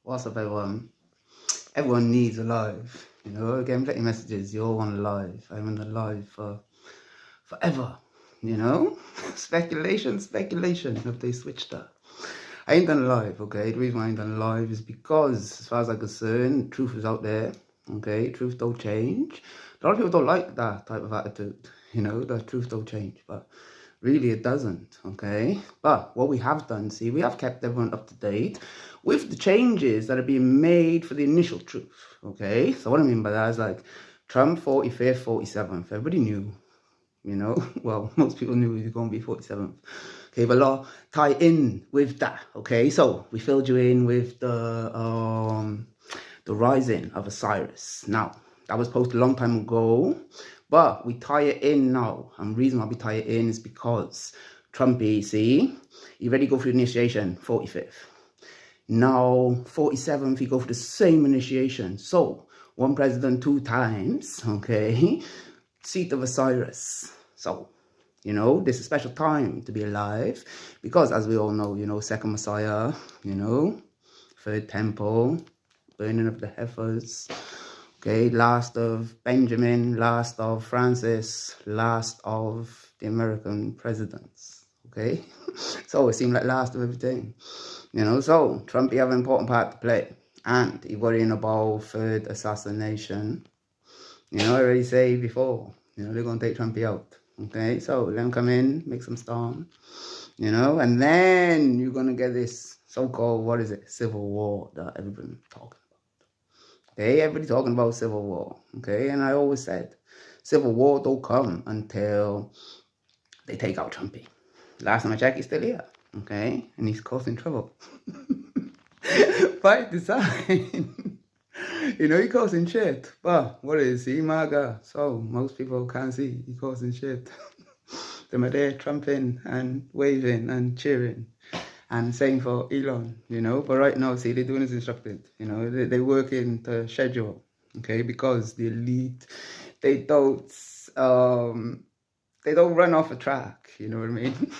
What's up, everyone? Everyone needs a life. Again, plenty of messages. You all want a life. I want a life for forever. Speculation. If they switched that, I ain't done a live. Okay, the reason why I ain't done a live is because, as far as I'm concerned, truth is out there. Okay, truth don't change. A lot of people don't like that type of attitude. That truth don't change, but really it doesn't. Okay, but what we have done, see, we have kept everyone up to date with the changes that are being made for the initial truth. Okay, so what I mean by that is like Trump 45th, 47th. Everybody knew, well, most people knew he was going to be 47th. Okay, but I'll tie in with that. Okay, so we filled you in with the rising of Osiris. Now, that was posted a long time ago, but we tie it in now. And the reason why we tie it in is because Trumpy, see, he already go through the initiation, 45th. Now, 47th, he go for the same initiation. So, one president 2 times, okay, seat of Osiris. So, this is a special time to be alive because, as we all know, second Messiah, third temple, burning of the heifers, okay, last of Benjamin, last of Francis, last of the American presidents, okay? So it seemed like last of everything, so Trump, he have an important part to play. And he worrying about third assassination. I already say before, they're going to take Trumpy out, okay? So let him come in, make some storm, and then you're going to get this so-called, civil war that everyone's talking about. Okay, everybody talking about civil war, okay? And I always said, civil war don't come until they take out Trumpy. Last time I checked, he's still here, okay? And he's causing trouble. By design. He causing shit. But what is he, MAGA? So most people can't see he causing shit. They're there trumping and waving and cheering and saying for Elon, but right now, see, they're doing as instructed, they work in the schedule, okay, because the elite, they don't run off a track, you know what I mean?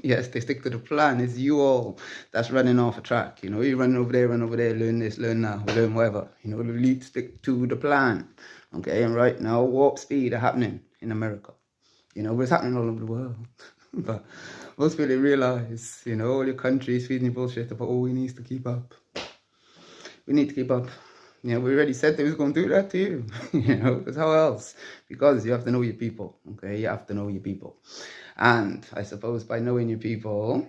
Yes, they stick to the plan. It's you all that's running off a track, you're running over there, learn this, learn now, learn whatever, the elite stick to the plan, okay, and right now, warp speed are happening in America, but it's happening all over the world, but most people realize, all your countries feeding you bullshit about, we need to keep up. We need to keep up. We already said they was going to do that to you, because how else? Because you have to know your people, okay? You have to know your people. And I suppose by knowing your people,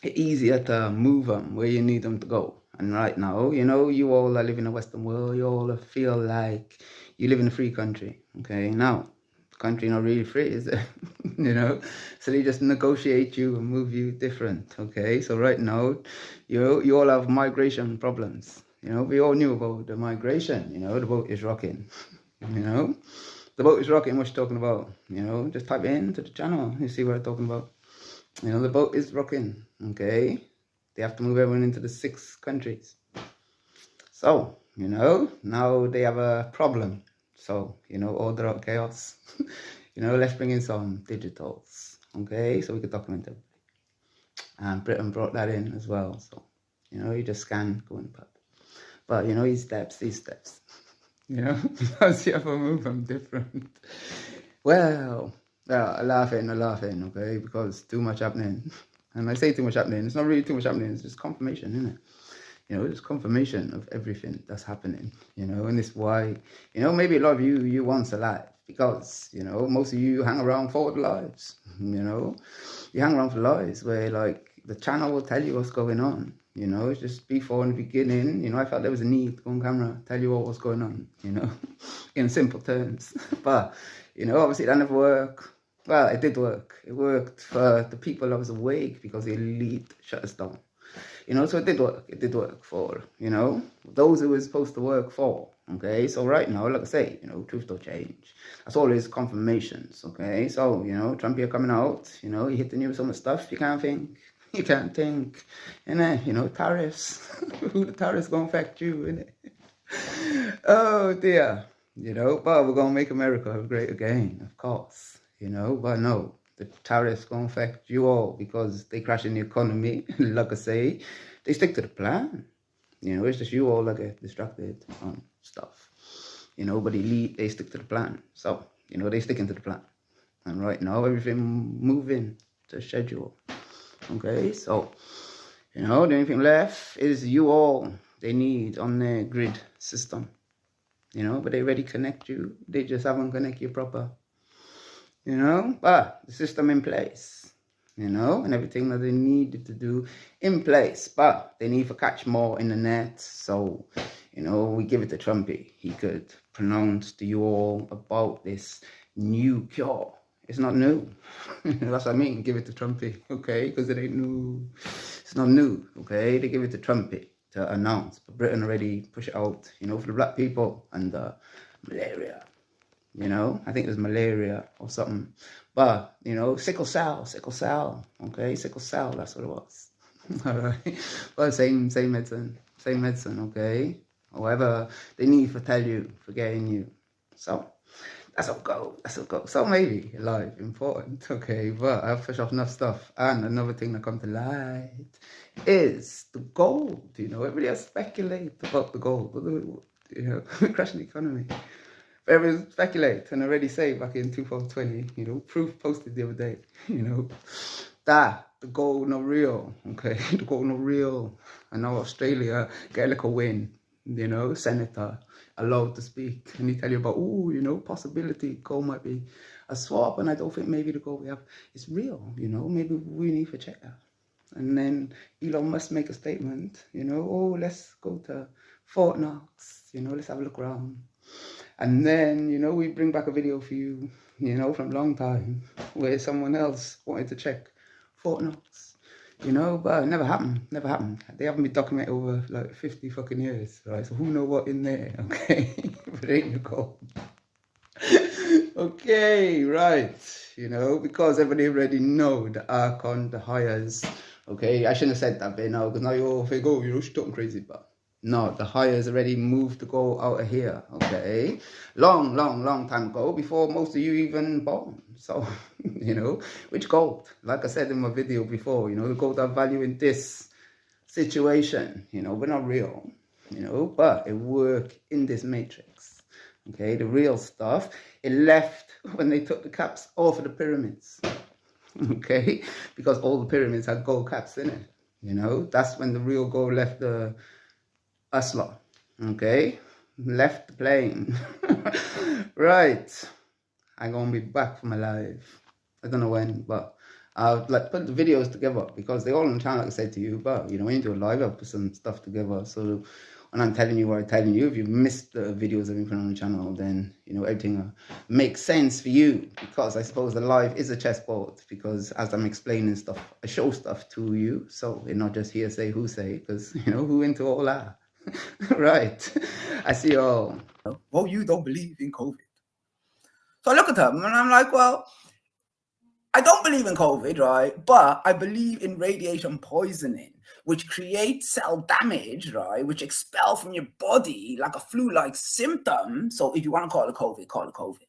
it's easier to move them where you need them to go. And right now, you all that live in the Western world, you all feel like you live in a free country, okay? Now, country not really free, is it? So they just negotiate you and move you different, okay? So right now, you all have migration problems, we all knew about the migration, the boat is rocking, the boat is rocking. What you talking about? Just type it into the channel, you see what I'm talking about. The boat is rocking, okay? They have to move everyone into the 6 countries. So, now they have a problem. So, order out chaos. Let's bring in some digitals, okay? So we can document everything. And Britain brought that in as well. So, you just scan, go in the pub. But, these steps, because you have to move them different. Well, I'm laughing, okay? Because too much happening. And I say too much happening. It's not really too much happening. It's just confirmation, isn't it? It's confirmation of everything that's happening, and it's why, maybe a lot of you want a life because, most of you hang around for the lives, you hang around for lives where, like, the channel will tell you what's going on, it's just before in the beginning, I felt there was a need to go on camera, tell you all what's going on, in simple terms, but, obviously that never worked. Well, it did work. It worked for the people that was awake because the elite shut us down. So it did work. It did work for, those who it was supposed to work for, okay? So right now, like I say, truth don't change. That's all is confirmations, okay? So, Trump here coming out, he hitting you with some stuff you can't think. You can't think, tariffs. Who the tariffs gonna affect you, innit? Oh, dear. But we're gonna make America great again, of course, but no. The tariffs going to affect you all because they crash in the economy. Like I say, they stick to the plan. You know, it's just you all that get distracted on stuff. You know, but elite, they stick to the plan. So, you know, they sticking to the plan. And right now, everything moving to schedule. Okay, so, you know, the only thing left is you all they need on their grid system. You know, but they already connect you. They just haven't connect you proper. You know, but the system in place. You know, and everything that they needed to do in place. But they need to catch more in the net. So, you know, we give it to Trumpy. He could pronounce to you all about this new cure. It's not new. That's what I mean. Give it to Trumpy, okay? Because it ain't new. It's not new, okay? They give it to Trumpy to announce. But Britain already push it out, you know, for the black people and malaria. You know, I think it was malaria or something. But, you know, sickle cell, okay? Sickle cell, that's what it was. All right. Well, same medicine, okay? However, they need to tell you, for getting you. So, that's how it goes. So maybe life important, okay? But I've pushed off enough stuff. And another thing that come to light is the gold. You know, everybody else speculate about the gold. You know, crashing the economy. Everyone speculate and already say back in 2020, you know, proof posted the other day, you know, that the gold not real, okay? The gold not real. I know Australia get like a win, you know, senator allowed to speak, and he tell you about, oh, you know, possibility gold might be a swap, and I don't think maybe the gold we have is real, you know, maybe we need to check that. And then Elon Musk make a statement, you know, oh, let's go to Fort Knox, you know, let's have a look around. And then, you know, we bring back a video for you, you know, from a long time, where someone else wanted to check Fort Knox. You know, but it never happened. They haven't been documented over like 50 fucking years, right? So who know what in there, okay? But it ain't the gold. Okay, right. You know, because everybody already know the Archon, the hires. Okay, I shouldn't have said that bit now, because now you all think, oh, you know, she's talking crazy, but no, the hires already moved the gold out of here, okay? Long time ago, before most of you even born. So, you know, which gold? Like I said in my video before, you know, the gold have value in this situation, you know, we're not real, you know, but it work in this matrix, okay? The real stuff, it left when they took the caps off of the pyramids, okay? Because all the pyramids had gold caps in it, you know? That's when the real gold left the Asla, okay? Left the plane. Right. I'm gonna be back from my live. I don't know when, but I'll like put the videos together because they're all on the channel, like I said to you. But you know, when you do a live, I'll put some stuff together. So when I'm telling you what I'm telling you, if you missed the videos that we put on the channel, then you know everything makes sense for you. Because I suppose the live is a chessboard. Because as I'm explaining stuff, I show stuff to you, so it's not just hearsay, who say. Because you know who into all that. Right. I see all. Well, you don't believe in COVID. So I look at them and I'm like, well, I don't believe in COVID, right? But I believe in radiation poisoning, which creates cell damage, right? Which expel from your body like a flu-like symptom. So if you want to call it COVID, call it COVID.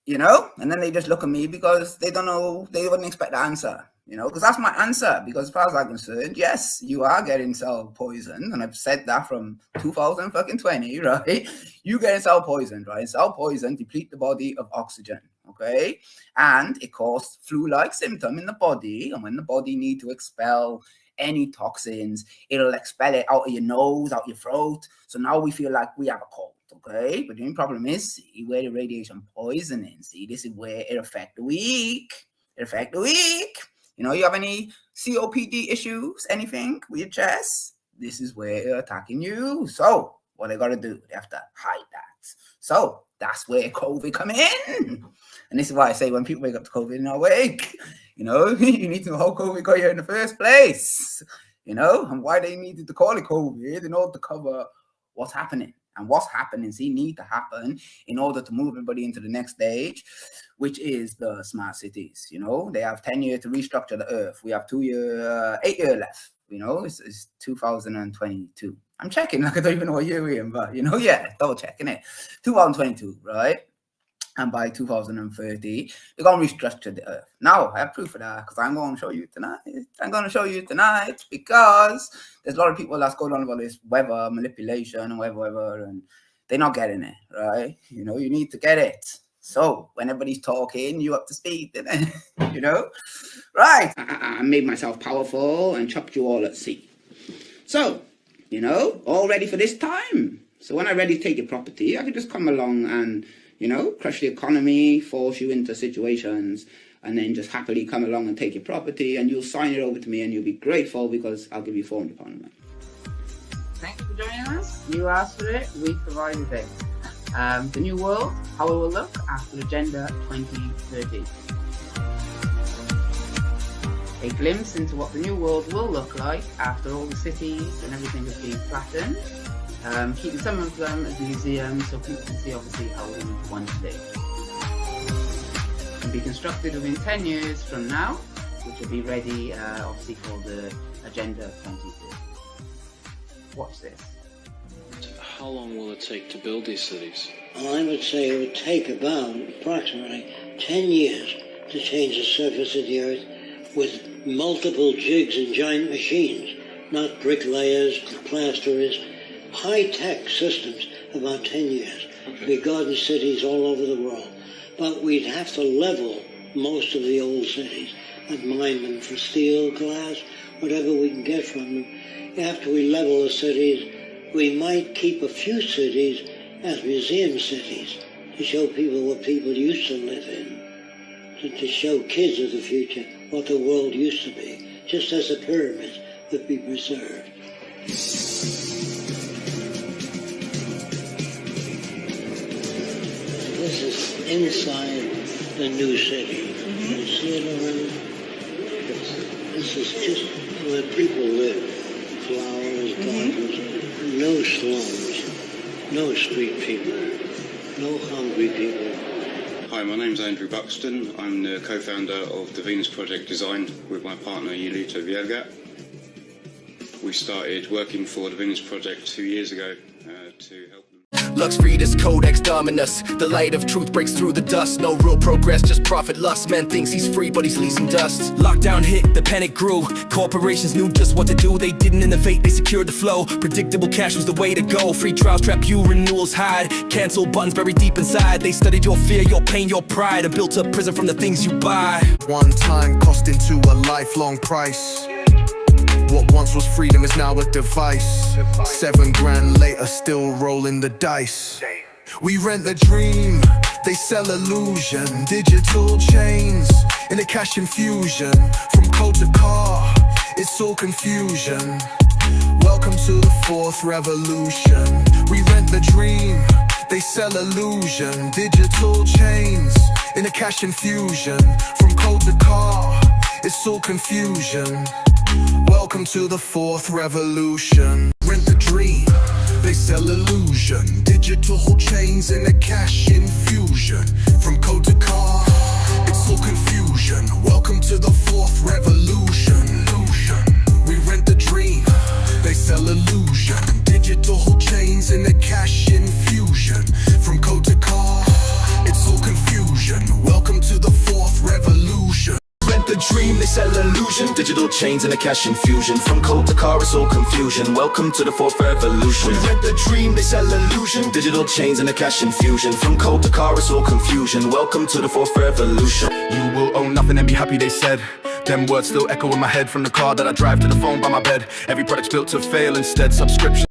You know? And then they just look at me because they don't know, they wouldn't expect the answer. You know, because that's my answer. Because as far as I'm concerned, yes, you are getting cell poisoned. And I've said that from 2020, right? You getting cell poisoned, right? Cell poison deplete the body of oxygen, okay? And it causes flu-like symptom in the body. And when the body need to expel any toxins, it'll expel it out of your nose, out your throat. So now we feel like we have a cold, okay? But the only problem is, see, where the radiation poisoning, see, this is where it affects the weak. It affects the weak. You know, you have any COPD issues, anything with your chest? This is where they're attacking you. So what they got to do, they have to hide that. So that's where COVID come in. And this is why I say when people wake up to COVID, they're not awake. You know, you need to know how COVID got here in the first place. You know, and why they needed to call it COVID in order to cover what's happening. And what's happening, see, need to happen in order to move everybody into the next stage, which is the smart cities. You know, they have 10 years to restructure the earth. We have 8 years left. You know, it's 2022. I'm checking, like I don't even know what year we're in, but you know, yeah, double checking it. 2022, right? And by 2030, they're going to restructure the earth. Now, I have proof of that because I'm going to show you tonight. I'm going to show you tonight because there's a lot of people that's going on about this weather manipulation and whatever, and they're not getting it, right? You know, you need to get it. So when everybody's talking, you up to speed, you know? Right. I made myself powerful and chopped you all at sea. So, you know, all ready for this time. So when I'm ready to take your property, I can just come along and, you know, crush the economy, force you into situations, and then just happily come along and take your property, and you'll sign it over to me, and you'll be grateful because I'll give you £400 a month. Thank you for joining us. You asked for it, we provided it. The new world, how it will look after Agenda 2030. A glimpse into what the new world will look like after all the cities and everything has been flattened. Keeping some of them as museums so people can see obviously how we once lived. Can be constructed within 10 years from now, which will be ready obviously for the Agenda 2030. Watch this. How long will it take to build these cities? Well, I would say it would take about approximately 10 years to change the surface of the earth with multiple jigs and giant machines, not bricklayers, plasterers. High-tech systems, about 10 years. Okay. We've garden cities all over the world. But we'd have to level most of the old cities and mine them for steel, glass, whatever we can get from them. After we level the cities, we might keep a few cities as museum cities to show people what people used to live in, to show kids of the future what the world used to be, just as the pyramids would be preserved. This is inside the new city. You see it already? This is just where people live. Flowers, gardens, no slums, no street people, no hungry people. Hi, my name's Andrew Buxton. I'm the co-founder of the Venus Project Design with my partner Yulita Vielga. We started working for the Venus Project 2 years ago to help them. Lux Readers, Codex Dominus. The light of truth breaks through the dust. No real progress, just profit lust. Man thinks he's free, but he's leasing dust. Lockdown hit, the panic grew. Corporations knew just what to do. They didn't innovate, they secured the flow. Predictable cash was the way to go. Free trials trap you, renewals hide. Cancel buttons buried deep inside. They studied your fear, your pain, your pride. A built-up prison from the things you buy. One time cost into a lifelong price. What once was freedom is now a device. 7 grand later, still rolling the dice. We rent the dream, they sell illusion. Digital chains in a cash infusion. From code to car, it's all confusion. Welcome to the 4th revolution. We rent the dream, they sell illusion. Digital chains in a cash infusion. From code to car, it's all confusion. Welcome to the 4th revolution. Rent the dream, they sell illusion. Digital chains in a cash infusion. From code to car, it's all confusion. Welcome to the 4th revolution. We rent the dream, they sell illusion. Digital chains in a cash infusion. From code to car, it's all confusion. Welcome to the 4th revolution. The dream, they sell illusion. Digital chains and a cash infusion. From code to car, it's all confusion. Welcome to the 4th revolution. We rent the dream, they sell illusion. Digital chains and a cash infusion. From code to car, it's all confusion. Welcome to the 4th revolution. You will own nothing and be happy, they said. Them words still echo in my head from the car that I drive to the phone by my bed. Every product's built to fail instead. Subscription